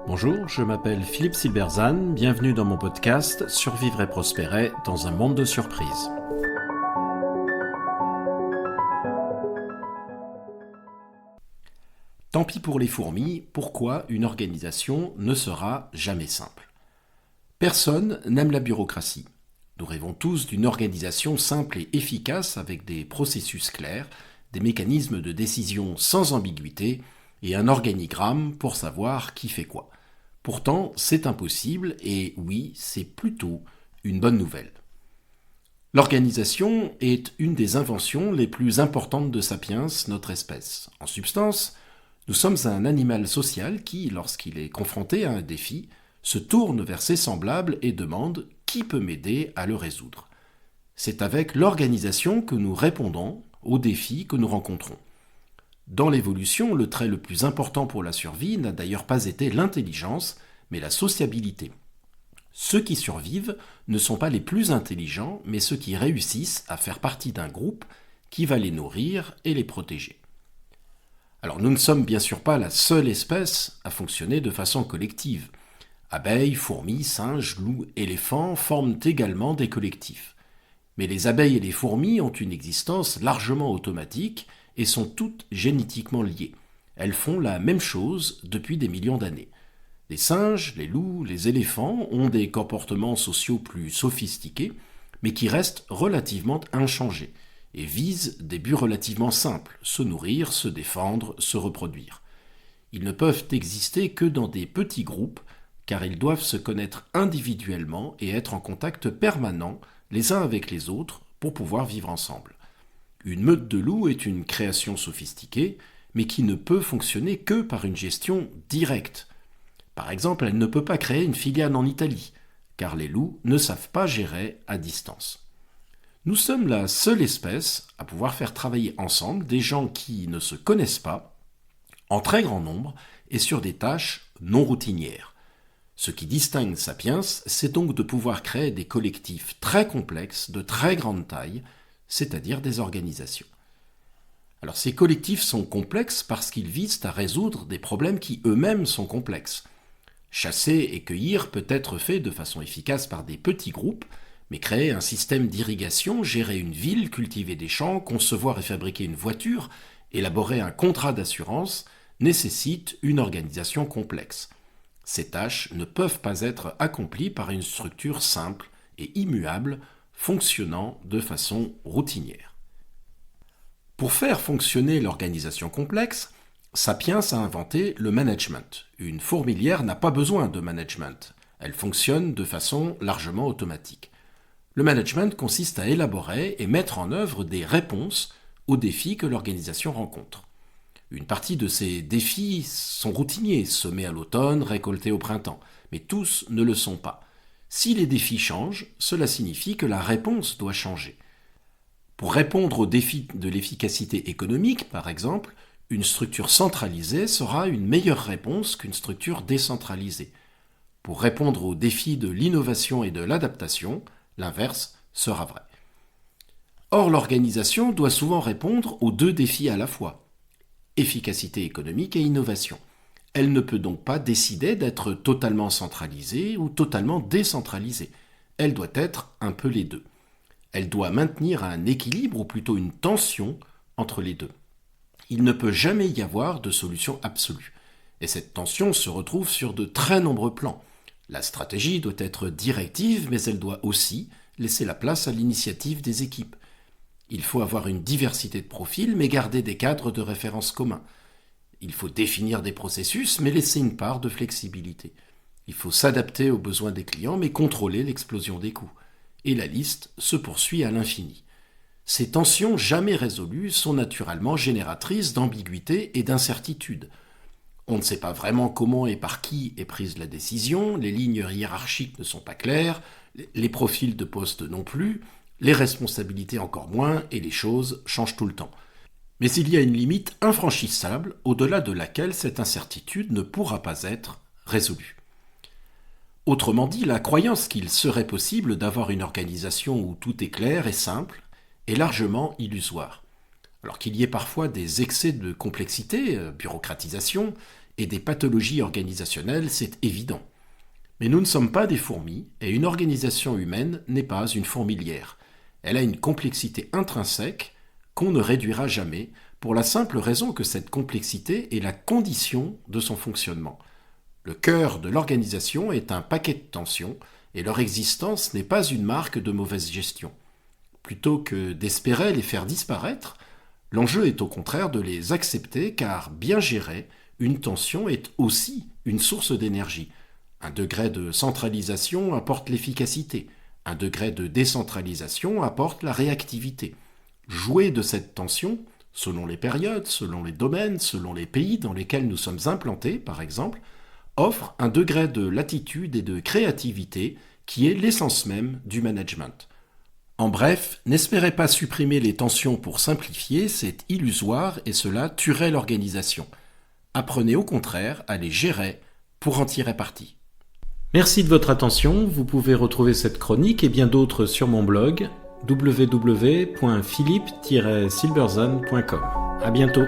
Bonjour, je m'appelle Philippe Silberzan, bienvenue dans mon podcast Survivre et prospérer dans un monde de surprises. Tant pis pour les fourmis, pourquoi une organisation ne sera jamais simple ? Personne n'aime la bureaucratie. Nous rêvons tous d'une organisation simple et efficace avec des processus clairs, des mécanismes de décision sans ambiguïté et un organigramme pour savoir qui fait quoi. Pourtant, c'est impossible et oui, c'est plutôt une bonne nouvelle. L'organisation est une des inventions les plus importantes de Sapiens, notre espèce. En substance, nous sommes un animal social qui, lorsqu'il est confronté à un défi, se tourne vers ses semblables et demande « qui peut m'aider à le résoudre ?» C'est avec l'organisation que nous répondons aux défis que nous rencontrons. Dans l'évolution, le trait le plus important pour la survie n'a d'ailleurs pas été l'intelligence, mais la sociabilité. Ceux qui survivent ne sont pas les plus intelligents, mais ceux qui réussissent à faire partie d'un groupe qui va les nourrir et les protéger. Alors nous ne sommes bien sûr pas la seule espèce à fonctionner de façon collective. Abeilles, fourmis, singes, loups, éléphants forment également des collectifs. Mais les abeilles et les fourmis ont une existence largement automatique et sont toutes génétiquement liées. Elles font la même chose depuis des millions d'années. Les singes, les loups, les éléphants ont des comportements sociaux plus sophistiqués, mais qui restent relativement inchangés et visent des buts relativement simples, se nourrir, se défendre, se reproduire. Ils ne peuvent exister que dans des petits groupes, car ils doivent se connaître individuellement et être en contact permanent les uns avec les autres pour pouvoir vivre ensemble. Une meute de loups est une création sophistiquée, mais qui ne peut fonctionner que par une gestion directe. Par exemple, elle ne peut pas créer une filiale en Italie, car les loups ne savent pas gérer à distance. Nous sommes la seule espèce à pouvoir faire travailler ensemble des gens qui ne se connaissent pas, en très grand nombre et sur des tâches non routinières. Ce qui distingue Sapiens, c'est donc de pouvoir créer des collectifs très complexes, de très grande taille, c'est-à-dire des organisations. Alors ces collectifs sont complexes parce qu'ils visent à résoudre des problèmes qui eux-mêmes sont complexes. Chasser et cueillir peut être fait de façon efficace par des petits groupes, mais créer un système d'irrigation, gérer une ville, cultiver des champs, concevoir et fabriquer une voiture, élaborer un contrat d'assurance, nécessite une organisation complexe. Ces tâches ne peuvent pas être accomplies par une structure simple et immuable, fonctionnant de façon routinière. Pour faire fonctionner l'organisation complexe, Sapiens a inventé le management. Une fourmilière n'a pas besoin de management. Elle fonctionne de façon largement automatique. Le management consiste à élaborer et mettre en œuvre des réponses aux défis que l'organisation rencontre. Une partie de ces défis sont routiniers, semés à l'automne, récoltés au printemps, mais tous ne le sont pas. Si les défis changent, cela signifie que la réponse doit changer. Pour répondre aux défis de l'efficacité économique, par exemple, une structure centralisée sera une meilleure réponse qu'une structure décentralisée. Pour répondre aux défis de l'innovation et de l'adaptation, l'inverse sera vrai. Or, l'organisation doit souvent répondre aux deux défis à la fois, efficacité économique et innovation. Elle ne peut donc pas décider d'être totalement centralisée ou totalement décentralisée. Elle doit être un peu les deux. Elle doit maintenir un équilibre ou plutôt une tension entre les deux. Il ne peut jamais y avoir de solution absolue. Et cette tension se retrouve sur de très nombreux plans. La stratégie doit être directive, mais elle doit aussi laisser la place à l'initiative des équipes. Il faut avoir une diversité de profils, mais garder des cadres de référence communs. Il faut définir des processus, mais laisser une part de flexibilité. Il faut s'adapter aux besoins des clients, mais contrôler l'explosion des coûts. Et la liste se poursuit à l'infini. Ces tensions jamais résolues sont naturellement génératrices d'ambiguïté et d'incertitude. On ne sait pas vraiment comment et par qui est prise la décision, les lignes hiérarchiques ne sont pas claires, les profils de poste non plus, les responsabilités encore moins, et les choses changent tout le temps. Mais il y a une limite infranchissable au-delà de laquelle cette incertitude ne pourra pas être résolue. Autrement dit, la croyance qu'il serait possible d'avoir une organisation où tout est clair et simple est largement illusoire. Alors qu'il y ait parfois des excès de complexité, bureaucratisation, et des pathologies organisationnelles, c'est évident. Mais nous ne sommes pas des fourmis, et une organisation humaine n'est pas une fourmilière. Elle a une complexité intrinsèque qu'on ne réduira jamais, pour la simple raison que cette complexité est la condition de son fonctionnement. Le cœur de l'organisation est un paquet de tensions, et leur existence n'est pas une marque de mauvaise gestion. Plutôt que d'espérer les faire disparaître, l'enjeu est au contraire de les accepter, car bien gérée, une tension est aussi une source d'énergie. Un degré de centralisation apporte l'efficacité, un degré de décentralisation apporte la réactivité. Jouer de cette tension, selon les périodes, selon les domaines, selon les pays dans lesquels nous sommes implantés, par exemple, offre un degré de latitude et de créativité qui est l'essence même du management. En bref, n'espérez pas supprimer les tensions pour simplifier, c'est illusoire et cela tuerait l'organisation. Apprenez au contraire à les gérer pour en tirer parti. Merci de votre attention, vous pouvez retrouver cette chronique et bien d'autres sur mon blog www.philippe-silberzan.com. À bientôt.